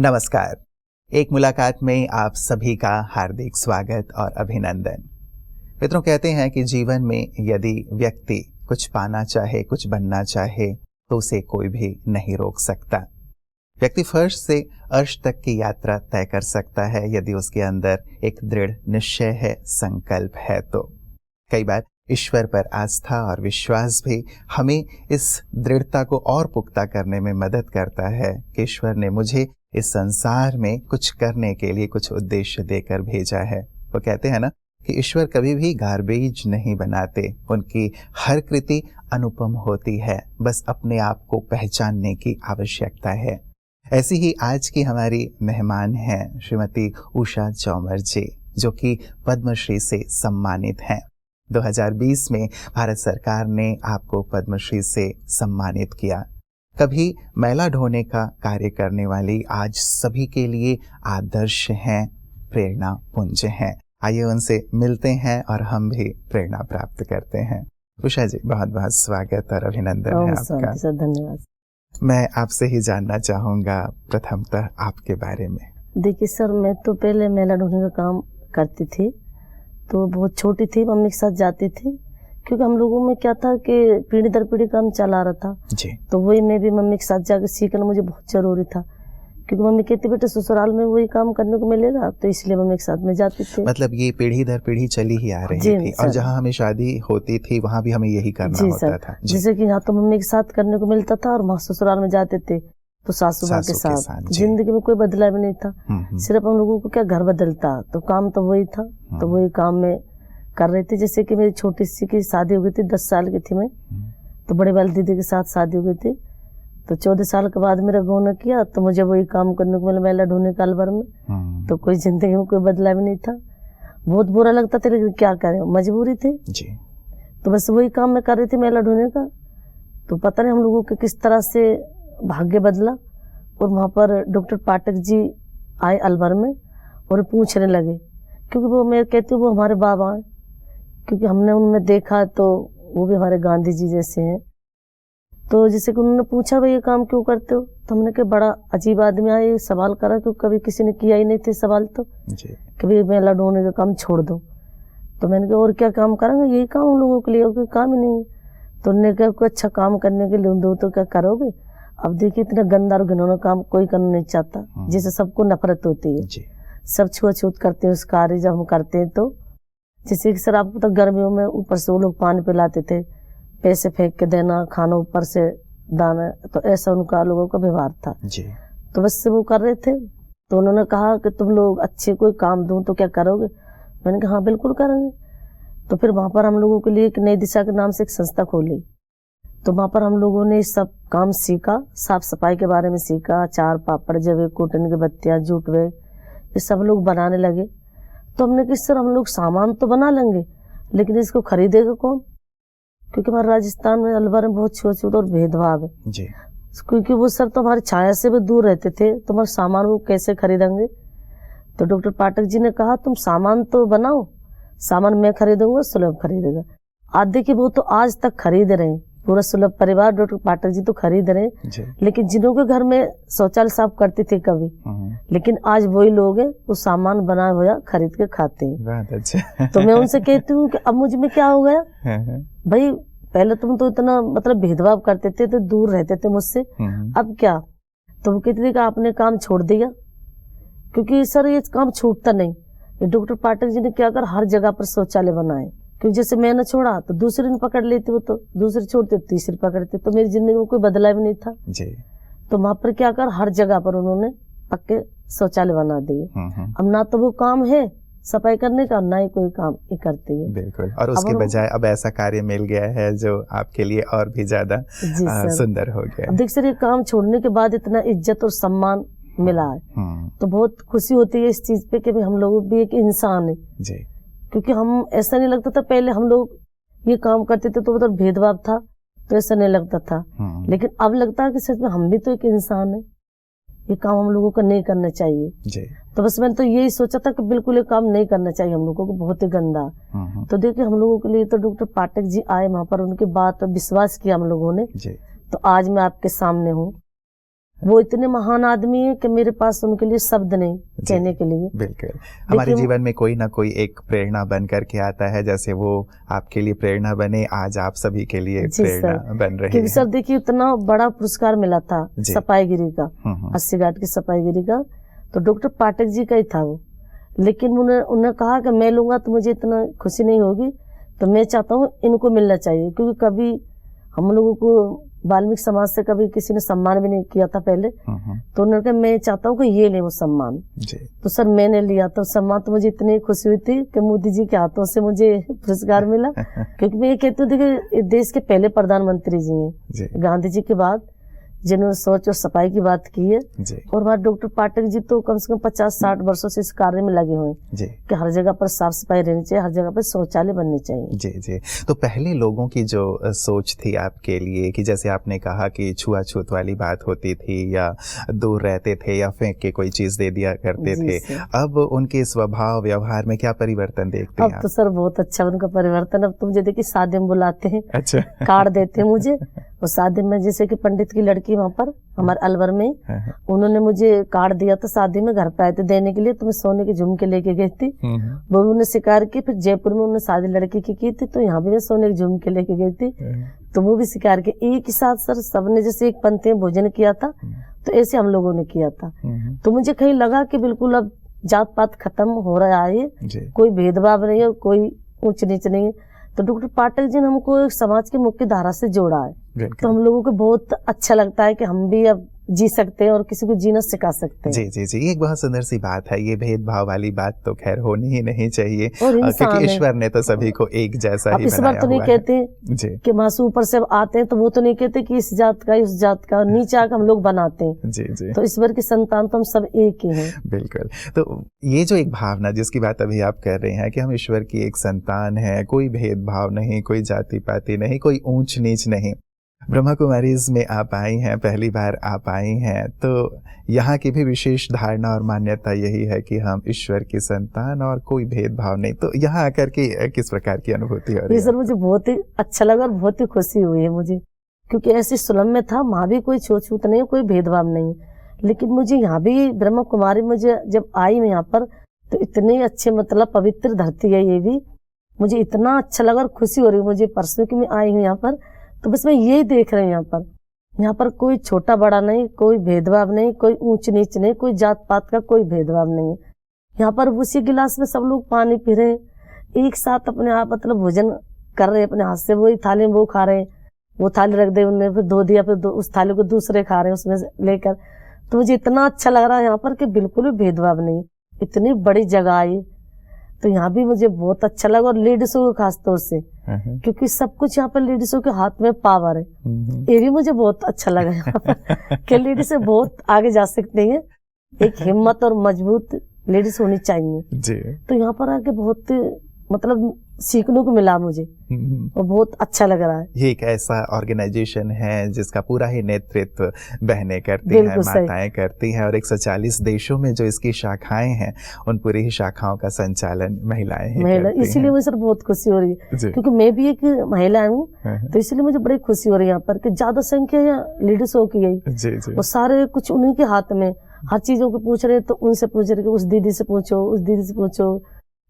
नमस्कार। एक मुलाकात में आप सभी का हार्दिक स्वागत और अभिनंदन। मित्रों, कहते हैं कि जीवन में यदि व्यक्ति कुछ पाना चाहे, कुछ बनना चाहे, तो उसे कोई भी नहीं रोक सकता। व्यक्ति फर्श से अर्श तक की यात्रा तय कर सकता है यदि उसके अंदर एक दृढ़ निश्चय है, संकल्प है। तो कई बार ईश्वर पर आस्था और विश्वास भी हमें इस दृढ़ता को और पुख्ता करने में मदद करता है कि ईश्वर ने मुझे इस संसार में कुछ करने के लिए कुछ उद्देश्य देकर भेजा है। वो कहते हैं ना कि ईश्वर कभी भी गार्बेज नहीं बनाते, उनकी हर कृति अनुपम होती है, बस अपने आप को पहचानने की आवश्यकता है। ऐसी ही आज की हमारी मेहमान हैं श्रीमती उषा चौमर जी, जो कि पद्मश्री से सम्मानित हैं। 2020 में भारत सरकार ने आपको पद्मश्री से सम्मानित किया। कभी मैला ढोने का कार्य करने वाली आज सभी के लिए आदर्श हैं, प्रेरणा पुंज हैं। आइए उनसे मिलते हैं और हम भी प्रेरणा प्राप्त करते हैं। उषा जी, बहुत बहुत स्वागत और अभिनंदन है आपका। सर धन्यवाद। मैं आपसे ही जानना चाहूँगा प्रथमतः आपके बारे में। देखिए सर, मैं तो पहले मैला ढोने का काम करती थी, तो बहुत छोटी थी, मम्मी के साथ जाती थी, क्योंकि हम लोगों में क्या था कि पीढ़ी दर पीढ़ी काम चला रहा था जी। तो वही मैं भी मम्मी के साथ जाकर सीखना मुझे बहुत जरूरी था, क्योंकि मम्मी कहती बेटा ससुराल में वही काम करने को मिलेगा, तो इसलिए मम्मी के साथ में जाती थी। मतलब ये पीढ़ी दर पीढ़ी चली ही आ रही थी और जहाँ हमें शादी होती थी वहाँ भी हमें यही करना होता था। जैसे कि यहाँ तो मम्मी के साथ करने को मिलता था और वहाँ ससुराल में जाते थे तो सासू माँ के साथ। जिंदगी में कोई बदलाव नहीं था, सिर्फ हम लोगों को क्या घर बदलता, तो काम तो वही था, तो वही काम में कर रही थी। जैसे कि मेरी छोटी सी की शादी हो गई थी, 10 साल की थी मैं, तो बड़े वाली दीदी के साथ शादी हो गई थी, तो 14 साल के बाद मेरा गौना किया, तो मुझे वही काम करने को मिला मैला ढोने का अलवर में। तो कोई जिंदगी में कोई बदलाव नहीं था, बहुत बुरा लगता था, लेकिन क्या करें, मजबूरी थी जी। तो बस वही काम मैं कर रही थी मैला ढोने का। तो पता नहीं हम लोगों के किस तरह से भाग्य बदला और वहाँ पर डॉक्टर पाठक जी आए अलवर में और पूछने लगे, क्योंकि वो मैं कहती हूँ वो हमारे बाबा हैं, क्योंकि हमने उनमें देखा तो वो भी हमारे गांधी जी जैसे हैं। तो जैसे कि उन्होंने पूछा भाई ये काम क्यों करते हो, तो हमने कहा बड़ा अजीब आदमी आया ये सवाल करा, क्योंकि कभी किसी ने किया ही नहीं थे सवाल, तो कि भाई मैला ढोने का काम छोड़ दो। तो मैंने कहा और क्या काम करेंगे, यही काम हम लोगों के लिए, और कोई काम ही नहीं। तो उन्होंने कहा कोई अच्छा काम करने के लिए दो तो क्या करोगे। अब देखिए इतना गंदा और घिनौना काम कोई करना नहीं चाहता, जिसे सबको नफरत होती है, सब छुआछूत करते हैं उस कार्य जब हम करते हैं। तो जैसे कि सर आपको तो गर्मियों में ऊपर से वो लोग पानी पिलाते थे, पैसे फेंक के देना, खाना ऊपर से दाना, तो ऐसा उनका लोगों का व्यवहार था जी। तो बस से वो कर रहे थे। तो उन्होंने कहा कि तुम लोग अच्छे कोई काम दूं तो क्या करोगे। मैंने कहा हाँ बिल्कुल करेंगे। तो फिर वहाँ पर हम लोगों के लिए एक नई दिशा के नाम से एक संस्था खोली, तो वहाँ पर हम लोगों ने सब काम सीखा, साफ सफाई के बारे में सीखा, अचार पापड़ जवे कॉटन की बत्तियाँ जूट वे ये सब लोग बनाने लगे। तो हमने कहा सर हम लोग सामान तो बना लेंगे, लेकिन इसको खरीदेगा कौन, क्योंकि हमारे राजस्थान में अलवर में बहुत छूत और भेदभाव है जी। क्योंकि वो सर तो हमारी छाया से भी दूर रहते थे, तो हमारे सामान वो कैसे खरीदेंगे। तो डॉक्टर पाठक जी ने कहा तुम सामान तो बनाओ, सामान मैं खरीदूंगा, सुलभ खरीदेगा। आधे की वो तो आज तक खरीद रहे हैं, पूरा सुलभ परिवार डॉक्टर पाठक जी तो खरीद रहे हैं, लेकिन जिन्हों के घर में शौचालय साफ करते थे कभी, लेकिन आज वही लोग हैं वो सामान बना हुआ खरीद के खाते हैं। अच्छा। तो मैं उनसे कहती हूँ कि अब मुझ में क्या हो गया भाई, पहले तुम तो इतना मतलब भेदभाव करते थे, तो दूर रहते थे मुझसे, अब क्या। तो वो कहती थी कि आपने काम छोड़ दिया, क्योंकि सर ये काम छूटता नहीं। डॉक्टर पाठक जी ने क्या कर हर जगह पर शौचालय बनाए, क्योंकि जैसे मैंने छोड़ा तो दूसरे ने पकड़ लेते, वो तो दूसरे छोड़ते तीसरे पकड़ते, तो मेरी जिंदगी में कोई बदलाव नहीं था जी। तो वहां पर क्या कर हर जगह पर उन्होंने पक्के शौचालय बना दिए। अब ना तो वो काम है सफाई करने का, ना ही कोई काम ये करती है बिल्कुल। और उसके बजाय अब ऐसा कार्य मिल गया है जो आपके लिए और भी ज्यादा सुंदर हो गया। अब देख सर ये काम छोड़ने के बाद इतना इज्जत और सम्मान मिला है, तो बहुत खुशी होती है इस चीज पे कि हम लोग भी एक इंसान है जी। क्योंकि हम ऐसा नहीं लगता था, पहले हम लोग ये काम करते थे तो मतलब भेदभाव था, तो ऐसा नहीं लगता था, लेकिन अब लगता है कि सच में हम भी तो एक इंसान है, ये काम हम लोगों को नहीं करना चाहिए जी। तो बस मैंने तो यही सोचा था कि बिल्कुल ये काम नहीं करना चाहिए हम लोगों को, बहुत ही गंदा। तो देखिए हम लोगों के लिए तो डॉक्टर पाठक जी आए वहां पर, उनकी बात पर विश्वास किया हम लोगों ने जी। तो आज मैं आपके सामने हूँ। वो इतने महान आदमी है कि मेरे पास उनके लिए शब्द नहीं कहने के लिए। बिल्कुल, हमारे जीवन में कोई ना कोई एक प्रेरणा बन करके आता है, जैसे वो आपके लिए प्रेरणा बने, आज आप सभी के लिए प्रेरणा बन रही है। सर देखिए इतना बड़ा पुरस्कार मिला था सफाईगिरी का, 80 घाट की सफाईगिरी का, तो डॉक्टर पाठक जी का ही था वो, लेकिन उन्होंने कहा कि मैं लूंगा तो मुझे इतना खुशी नहीं होगी, तो मैं चाहता हूँ इनको मिलना चाहिए, क्योंकि कभी हम लोगों को वाल्मीकि समाज से कभी किसी ने सम्मान भी नहीं किया था पहले, तो उन्होंने कहा मैं चाहता हूँ कि ये ले वो सम्मान जी। तो सर मैंने लिया, तो सम्मान तो मुझे इतनी खुशी हुई थी कि मोदी जी के हाथों से मुझे पुरस्कार मिला क्योंकि मैं ये कहती हूँ कि देश के पहले प्रधानमंत्री जी हैं गांधी जी के बाद, जिन्होंने स्वच्छ और सफाई की बात की है। और वहाँ डॉक्टर पाठक जी तो कम से कम 50-60 वर्षों से इस कार्य में लगे हुए हैं कि हर जगह पर साफ सफाई रहनी चाहिए, हर जगह पर शौचालय बनने चाहिए। जी जी। तो पहले लोगों की जो सोच थी आपके लिए कि जैसे आपने कहा कि छुआछूत वाली बात होती थी या दूर रहते थे या फेंक के कोई चीज दे दिया करते थे, अब उनके स्वभाव व्यवहार में क्या परिवर्तन देखते हैं? अब तो सर बहुत अच्छा उनका परिवर्तन, अब तो मुझे देखिए शादी में बुलाते हैं, अच्छा कार्ड देते हैं मुझे, और शादी में जैसे कि पंडित की लड़की वहाँ पर हमारे अलवर में, उन्होंने मुझे कार्ड दिया था शादी में, घर पे आए थे देने के लिए, तो मैं सोने के झुमके लेके गई थी, वो उन्होंने शिकार की, फिर जयपुर में उन्होंने शादी लड़की की थी, तो यहाँ भी मैं सोने के झुमके लेके गई थी, तो वो भी शिकार के एक ही साथ सर सबने जैसे एक पंक्ति में भोजन किया था, तो ऐसे हम लोगों ने किया था। तो मुझे कहीं लगा कि बिल्कुल अब जात पात खत्म हो रहा है, कोई भेदभाव नहीं है, कोई ऊंच नीच नहीं है, तो डॉक्टर पाठक जी ने हमको एक समाज की मुख्य धारा से जोड़ा है, तो हम लोगों को बहुत अच्छा लगता है कि हम भी अब जी सकते हैं और किसी को जीना सिखा सकते हैं। जी जी जी, एक बहुत सुंदर सी बात है, ये भेदभाव वाली बात तो खैर होनी ही नहीं चाहिए, क्योंकि ईश्वर ने तो सभी को एक जैसा ही इस बार तो नहीं कहते कि मासू ऊपर से आते हैं, तो वो तो नहीं कहते कि इस जात का उस जात का, नीचे आकर हम लोग बनाते हैं। जी जी, तो ईश्वर की संतान तो हम सब एक ही हैं। बिल्कुल, तो ये जो एक भावना जिसकी बात अभी आप कर रहे हैं कि हम ईश्वर की एक संतान है, कोई भेदभाव नहीं, कोई जाति पाति नहीं, कोई ऊंच नीच नहीं, ब्रह्मा कुमारीज में आप आई हैं, पहली बार आप आई हैं, तो यहाँ की भी विशेष धारणा और मान्यता यही है कि हम ईश्वर की संतान और कोई भेदभाव नहीं, तो यहाँ आकर के किस प्रकार की अनुभूति हो रही है? सर मुझे बहुत ही अच्छा लगा और बहुत ही खुशी हुई है मुझे, क्योंकि ऐसी सुलम में था, वहाँ भी कोई छूत नहीं, कोई भेदभाव नहीं, लेकिन मुझे यहाँ भी ब्रह्मा कुमारी, मुझे जब आई मैं यहाँ पर, तो इतने अच्छे मतलब पवित्र धरती है ये भी, मुझे इतना अच्छा लगा और खुशी हो रही है मुझे परसों की मैं आई हूँ यहाँ पर, तो बस मैं यही देख रही हूँ यहाँ पर कोई छोटा बड़ा नहीं, कोई भेदभाव नहीं, कोई ऊंच नीच नहीं, कोई जात पात का कोई भेदभाव नहीं है। यहाँ पर उसी गिलास में सब लोग पानी पी रहे हैं, एक साथ अपने आप मतलब भोजन कर रहे हैं अपने हाथ से, वही थाली में वो खा रहे हैं, वो थाली रख दे उन्होंने, फिर धो दिया, फिर उस थाली को दूसरे खा रहे हैं उसमें लेकर, तो मुझे इतना अच्छा लग रहा है यहाँ पर कि बिल्कुल भी भेदभाव नहीं, इतनी बड़ी जगह आई, तो यहाँ भी मुझे बहुत अच्छा लगा, और लेडीजों को खास तौर से, क्योंकि सब कुछ यहाँ पर लेडीजों के हाथ में पावर है, ये भी मुझे बहुत अच्छा लगा यहाँ पर कि लेडीज बहुत आगे जा सकती हैं, एक हिम्मत और मजबूत लेडीज होनी चाहिए जी। तो यहाँ पर आके बहुत मतलब सीखने को मिला मुझे, और बहुत अच्छा लग रहा है। ये एक ऐसा ऑर्गेनाइजेशन है जिसका पूरा ही नेतृत्व बहनें करती हैं, माताएं करती हैं, और 140 देशों में जो इसकी शाखाएं हैं उन पूरी ही शाखाओं का संचालन महिलाएं ही करती हैं। इसीलिए मुझे सर बहुत खुशी हो रही है, क्योंकि मैं भी एक महिला हूँ, तो इसलिए मुझे बड़ी खुशी हो रही है यहाँ पर कि ज्यादा संख्या लेडीजों की है, और सारे कुछ उन्हीं के हाथ में, हर चीजों को पूछ रहे, तो उनसे पूछ रहे, उस दीदी से पूछो, उस दीदी से पूछो,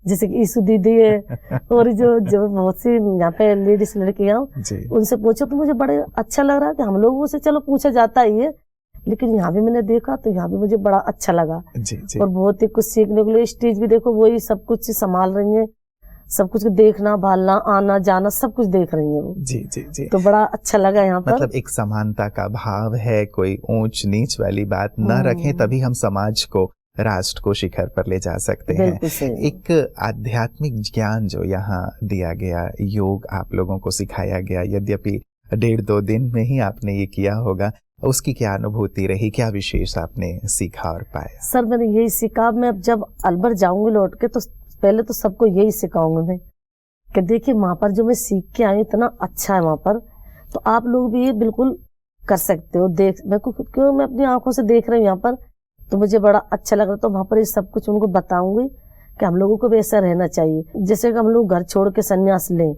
जैसे कि ईसु दीदी है, और जो बहुत सी यहाँ पे लेडीज लड़कियां उनसे पूछो, तो मुझे बड़े अच्छा लग रहा है कि हम लोगों से चलो पूछा जाता ही है, लेकिन यहाँ भी मैंने देखा तो यहाँ भी मुझे बड़ा अच्छा लगा जी। और बहुत ही कुछ सीखने के लिए, स्टेज भी देखो वही सब कुछ संभाल रही है, सब कुछ देखना भालना आना जाना सब कुछ देख रही है वो जी। तो बड़ा अच्छा लगा यहाँ पर, मतलब एक समानता का भाव है, कोई ऊंच नीच वाली बात न रखें, तभी हम समाज को, राष्ट्र को शिखर पर ले जा सकते हैं। एक आध्यात्मिक ज्ञान जो यहाँ दिया गया, योग आप लोगों को सिखाया गया, यद्यपि 1.5-2 दिन में ही आपने ये किया होगा, उसकी क्या अनुभूति रही, क्या विशेष आपने सीखा और पाया? सर मैंने यही सीखा, मैं अब जब अलवर जाऊंगी लौट के, तो पहले तो सबको यही सिखाऊंगी मैं कि देखिए वहां पर जो मैं सीख के आई इतना अच्छा है वहां पर, तो आप लोग भी ये बिल्कुल कर सकते हो। क्यों मैं अपनी आंखों से देख रही हूँ यहाँ पर, तो मुझे बड़ा अच्छा लग रहा, तो वहां पर ये सब कुछ उनको बताऊंगी कि हम लोगों को भी ऐसा रहना चाहिए, जैसे कि हम लोग घर छोड़ के संन्यास लें,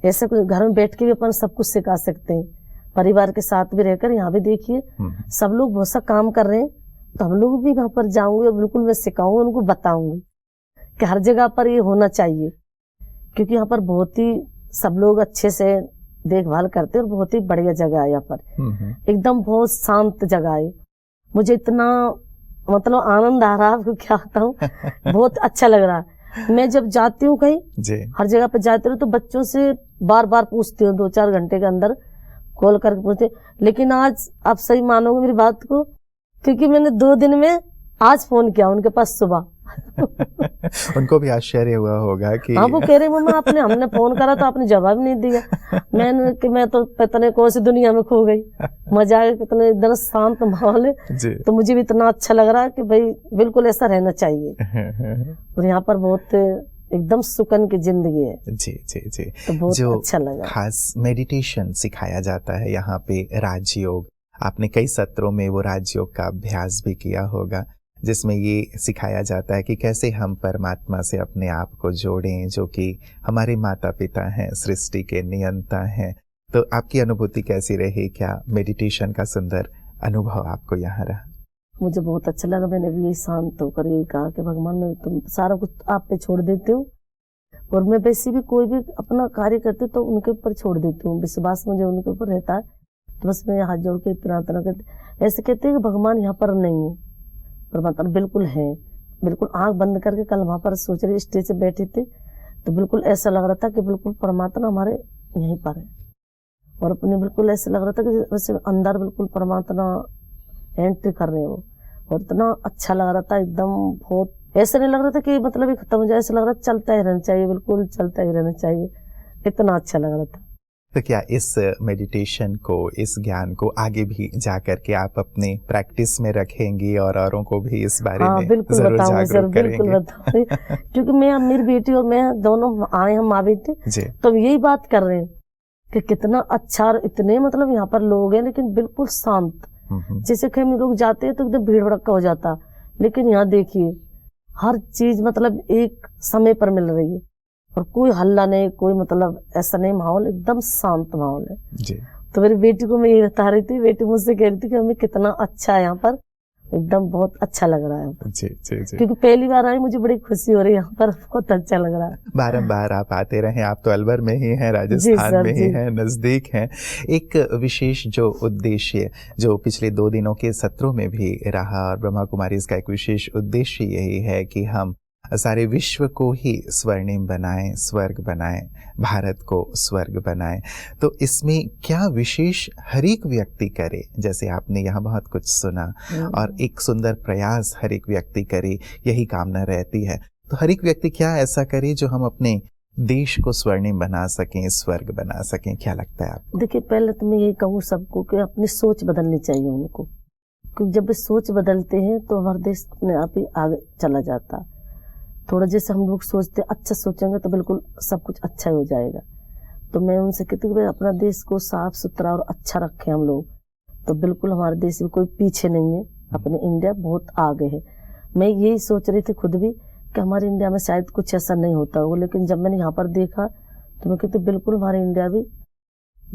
ऐसे घर में बैठ के भी अपन सब कुछ सिखा सकते हैं, परिवार के साथ भी रहकर यहाँ भी देखिए सब लोग बहुत सा काम कर रहे हैं, तो हम लोग भी वहां पर जाऊंगे और बिल्कुल मैं सिखाऊंगी, उनको बताऊंगी कि हर जगह पर ये होना चाहिए, क्योंकि यहाँ पर बहुत ही सब लोग अच्छे से देखभाल करते हैं और बहुत ही बढ़िया जगह है यहाँ पर, एकदम बहुत शांत जगह है। मुझे इतना मतलब आनंद आ रहा है, आपको क्या बताऊं, बहुत अच्छा लग रहा है। मैं जब जाती हूँ कहीं हर जगह पे जाती हूँ तो बच्चों से बार बार पूछती हूँ, 2-4 घंटे के अंदर कॉल करके पूछते, लेकिन आज आप सही मानोगे मेरी बात को, क्योंकि मैंने 2 दिन में आज फोन किया उनके पास सुबह। उनको भी आश्चर्य हुआ होगा कि हाँ, वो कह रहे मम्मा हमने फोन करा तो आपने जवाब नहीं दिया। मैं तो पता नहीं कौन सी दुनिया में खो गई, मजा आया, कितने इतना शांत माहौल है। तो मुझे भी इतना अच्छा लग रहा है कि भाई बिल्कुल ऐसा रहना चाहिए। और यहाँ पर बहुत एकदम सुकून की जिंदगी है। जी जी जी। तो बहुत अच्छा लगा। खास मेडिटेशन सिखाया जाता है यहाँ पे, राजयोग, आपने कई सत्रों में वो राजयोग का अभ्यास भी किया होगा, जिसमें ये सिखाया जाता है कि कैसे हम परमात्मा से अपने आप को जोड़ें, जो कि हमारे माता पिता हैं, सृष्टि के नियंता हैं। तो आपकी अनुभूति कैसी रही? क्या मेडिटेशन का सुंदर अनुभव आपको यहाँ रहा? मुझे बहुत अच्छा लगा। मैंने भी यही शांत होकर यही कहा कि भगवान मैं तुम सारा कुछ आप पे छोड़ देती हूँ, और मैं वैसे भी कोई भी अपना कार्य करती हूँ तो उनके ऊपर छोड़ देती हूँ, विश्वास मुझे उनके ऊपर रहता है। तो बस मैं हाथ जोड़ के प्रार्थना करती, ऐसे कहते हैं कि भगवान यहाँ पर नहीं है, परमात्मा बिल्कुल है। बिल्कुल आंख बंद करके कल वहां पर सोच रहे स्टेज से बैठे थे, तो बिल्कुल ऐसा लग रहा था कि बिल्कुल परमात्मा हमारे यहीं पर है, और अपने बिल्कुल ऐसा लग रहा था कि वैसे अंदर बिल्कुल परमात्मा एंट्री कर रहे हो, और इतना अच्छा लग रहा था एकदम। बहुत ऐसा नहीं लग रहा था कि मतलब ये खत्म हो जाए, ऐसा लग रहा था चलता ही रहना चाहिए, बिल्कुल चलता ही रहना चाहिए, इतना अच्छा लग रहा था। तो क्या इस मेडिटेशन को, इस ज्ञान को आगे भी जाकर के आप अपने प्रैक्टिस में रखेंगी और औरों को भी इस बारे में जरूर जागरूक करेंगे? बताऊंगी क्योंकि मैं, मेरी बेटी और मैं दोनों आए हम माँ बेटी, तो यही बात कर रहे हैं कि कितना अच्छा, और इतने मतलब यहाँ पर लोग हैं लेकिन बिल्कुल शांत। जैसे कहीं लोग जाते हैं तो एकदम भीड़ भड़का हो जाता, लेकिन यहाँ देखिए हर चीज मतलब एक समय पर मिल रही है, और कोई हल्ला नहीं, कोई मतलब ऐसा नहीं, माहौल एकदम शांत माहौल है जी। तो मेरी बेटी को मैं ये बता रही थी, बेटी मुझसे कह रही थी कि हमें कितना अच्छा है यहाँ पर, एकदम बहुत अच्छा लग रहा है जी जी जी। क्योंकि पहली बार आई, मुझे बड़ी खुशी हो रही है यहाँ पर, बहुत अच्छा लग रहा है। बारंबार आप आते रहे, आप तो अलवर में ही हैं, राजस्थान में ही हैं, नजदीक हैं। एक विशेष जो उद्देश्य जो पिछले 2 दिनों के सत्रों में भी रहा, और ब्रह्मा कुमारी इसका एक विशेष उद्देश्य यही है कि हम सारे विश्व को ही स्वर्णिम बनाएं, स्वर्ग बनाएं, भारत को स्वर्ग बनाएं। तो इसमें क्या विशेष हर एक व्यक्ति करे, जैसे आपने यहाँ बहुत कुछ सुना, और एक सुंदर प्रयास हर एक व्यक्ति करे, यही कामना रहती है। तो हर एक व्यक्ति क्या ऐसा करे जो हम अपने देश को स्वर्णिम बना सकें, स्वर्ग बना सकें? क्या लगता है आपको? देखिए, पहले तो मैं यही कहूँ सबको कि अपनी सोच बदलनी चाहिए उनको, क्योंकि जब वे सोच बदलते हैं तो हमारा देश अपने आप ही आगे चला जाता। थोड़ा जैसे हम लोग सोचते अच्छा सोचेंगे तो बिल्कुल सब कुछ अच्छा हो जाएगा। तो मैं उनसे कहती हूँ कि अपना देश को साफ सुथरा और अच्छा रखें हम लोग, तो बिल्कुल हमारे देश में कोई पीछे नहीं है, अपने इंडिया बहुत आगे है। मैं यही सोच रही थी खुद भी कि हमारे इंडिया में शायद कुछ ऐसा नहीं होता होगा, लेकिन जब मैंने यहाँ पर देखा तो मैं कहती बिल्कुल हमारे इंडिया भी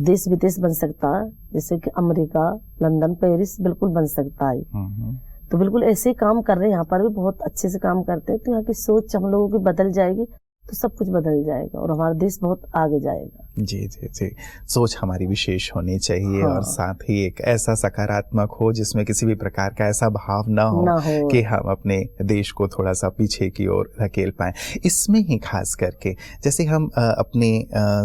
देश विदेश बन सकता है, जैसे कि अमेरिका, लंदन, पेरिस बिल्कुल बन सकता है। तो बिल्कुल ऐसे ही काम कर रहे हैं, यहाँ पर भी बहुत अच्छे से काम करते हैं। तो यहाँ की सोच हम लोगों की बदल जाएगी तो सब कुछ बदल जाएगा और हमारा देश बहुत आगे जाएगा। जी जी जी। सोच हमारी विशेष होनी चाहिए, और साथ ही एक ऐसा सकारात्मक हो जिसमें किसी भी प्रकार का ऐसा भाव ना हो कि हम अपने देश को थोड़ा सा पीछे की ओर धकेल पाएं। इसमें ही खास करके जैसे हम अपने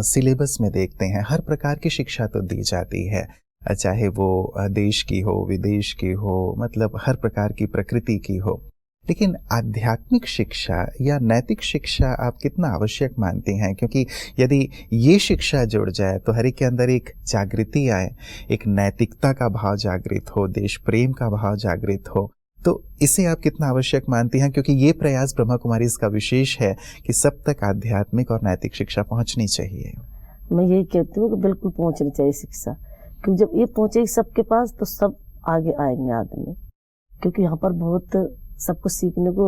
सिलेबस में देखते हैं, हर प्रकार की शिक्षा तो दी जाती है, चाहे वो देश की हो, विदेश की हो, मतलब हर प्रकार की प्रकृति की हो, लेकिन आध्यात्मिक शिक्षा या नैतिक शिक्षा आप कितना आवश्यक मानती हैं? क्योंकि यदि ये शिक्षा जुड़ जाए तो हर एक के अंदर एक जागृति आए, एक नैतिकता का भाव जागृत हो, देश प्रेम का भाव जागृत हो, तो इसे आप कितना आवश्यक मानती हैं? क्योंकि ये प्रयास ब्रह्मा कुमारी इसका विशेष है कि सब तक आध्यात्मिक और नैतिक शिक्षा पहुंचनी चाहिए। मैं यही कहती हूँ कि बिल्कुल पहुंचनी चाहिए शिक्षा, क्योंकि जब ये पहुंचेगी सबके पास तो सब आगे आएंगे आदमी, क्योंकि यहाँ पर बहुत सबको सीखने को,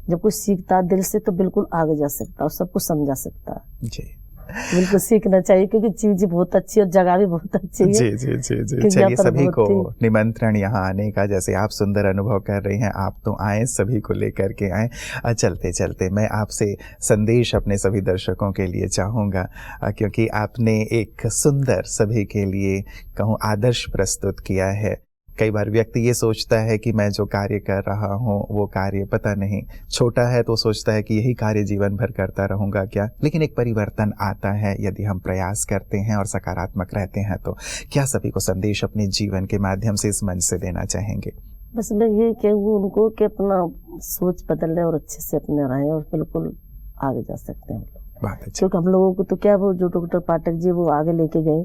जब कोई सीखता दिल से तो बिल्कुल आगे जा सकता और सबको समझा सकता है जी। बिल्कुल सीखना चाहिए, क्योंकि चीज बहुत अच्छी है और जगह भी बहुत अच्छी है। जी जी जी जी। चलिए सभी को निमंत्रण यहाँ आने का, जैसे आप सुंदर अनुभव कर रही हैं, आप तो आए, सभी को लेकर के आए। चलते चलते मैं आपसे संदेश अपने सभी दर्शकों के लिए चाहूँगा, क्योंकि आपने एक सुंदर सभी के लिए कहूँ आदर्श प्रस्तुत किया है। कई बार व्यक्ति ये सोचता है कि मैं जो कार्य कर रहा हूँ वो कार्य पता नहीं छोटा है, तो सोचता है कि यही कार्य जीवन भर करता रहूँगा क्या, लेकिन एक परिवर्तन आता है यदि हम प्रयास करते हैं और सकारात्मक रहते हैं। तो क्या सभी को संदेश अपने जीवन के माध्यम से इस मंच से देना चाहेंगे? बस मैं ये कहूँ उनको कि अपना सोच बदल ले और अच्छे से अपने रहें और बिल्कुल आगे जा सकते हैं हम लोग। बात अच्छी। क्योंकि हम लोगों को तो क्या, वो जो डॉक्टर पाठक जी वो आगे लेके गए,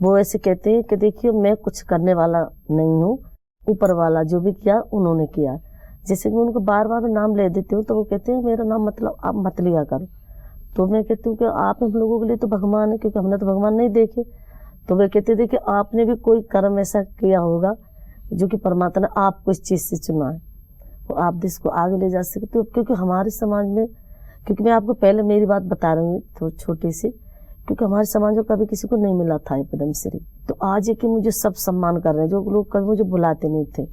वो ऐसे कहते हैं कि देखिए मैं कुछ करने वाला नहीं हूँ, ऊपर वाला जो भी किया उन्होंने किया। जैसे कि उनको बार बार नाम ले देती हूँ तो वो कहते हैं मेरा नाम मतलब आप मत लिया करो। तो मैं कहती हूँ कि आप हम लोगों के लिए तो भगवान है, क्योंकि हमने तो भगवान नहीं देखे। तो वे कहते देखिए आपने भी कोई कर्म ऐसा किया होगा जो कि परमात्मा ने आपको इस चीज़ से चुना है, तो आप देश को आगे ले जा सकते हो। क्योंकि हमारे समाज में, क्योंकि मैं आपको पहले मेरी बात बता रही हूँ तो छोटी सी, क्योंकि हमारे समाज में कभी किसी को नहीं मिला था ये पद्मश्री। तो आज ये कि मुझे सब सम्मान कर रहे हैं, जो लोग कभी मुझे बुलाते नहीं थे,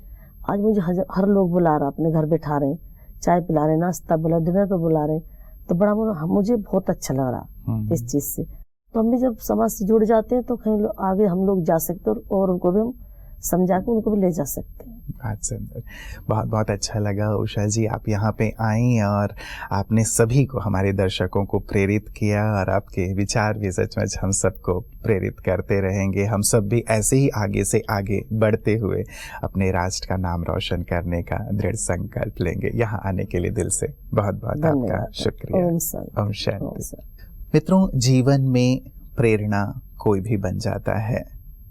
आज मुझे हर लोग बुला रहा, अपने घर बैठा रहे, चाय पिला रहे, नाश्ता बुला, डिनर पर बुला रहे। तो बड़ा मुझे बहुत अच्छा लग रहा इस चीज़ से। तो हम भी जब समाज से जुड़ जाते हैं तो कहीं आगे हम लोग जा सकते हैं और उनको भी हम समझा के उनको भी ले जा सकते हैं। बहुत सुंदर, बहुत बहुत अच्छा लगा उषा जी, आप यहाँ पे आई और आपने सभी को, हमारे दर्शकों को प्रेरित किया, और आपके विचार भी सचमुच हम सबको प्रेरित करते रहेंगे। हम सब भी ऐसे ही आगे से आगे बढ़ते हुए अपने राष्ट्र का नाम रोशन करने का दृढ़ संकल्प लेंगे। यहाँ आने के लिए दिल से बहुत बहुत आपका शुक्रिया। ओम शांति। मित्रों, जीवन में प्रेरणा कोई भी बन जाता है।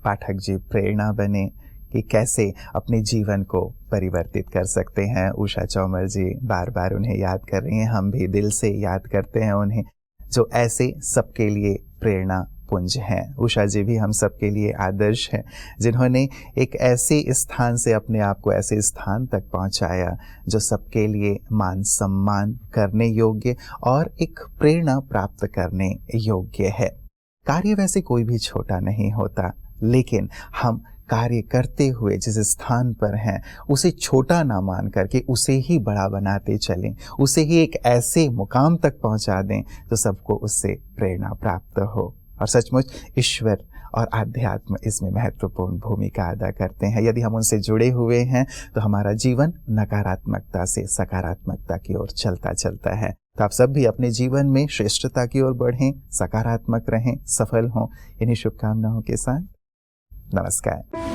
पाठक जी प्रेरणा बने कि कैसे अपने जीवन को परिवर्तित कर सकते हैं। उषा चौमर जी बार बार उन्हें याद कर रही हैं, हम भी दिल से याद करते हैं उन्हें, जो ऐसे सबके लिए प्रेरणा पुंज हैं। उषा जी भी हम सबके लिए आदर्श हैं, जिन्होंने एक ऐसे स्थान से अपने आप को ऐसे स्थान तक पहुंचाया जो सबके लिए मान सम्मान करने योग्य और एक प्रेरणा प्राप्त करने योग्य है। कार्य वैसे कोई भी छोटा नहीं होता, लेकिन हम कार्य करते हुए जिस स्थान पर हैं उसे छोटा ना मान करके उसे ही बड़ा बनाते चलें, उसे ही एक ऐसे मुकाम तक पहुंचा दें तो सबको उससे प्रेरणा प्राप्त हो। और सचमुच ईश्वर और आध्यात्म इसमें महत्वपूर्ण भूमिका अदा करते हैं। यदि हम उनसे जुड़े हुए हैं तो हमारा जीवन नकारात्मकता से सकारात्मकता की ओर चलता चलता है। तो आप सब भी अपने जीवन में श्रेष्ठता की ओर बढ़ें, सकारात्मक रहें, सफल हों। इन्हीं शुभकामनाओं के साथ नमस्कार।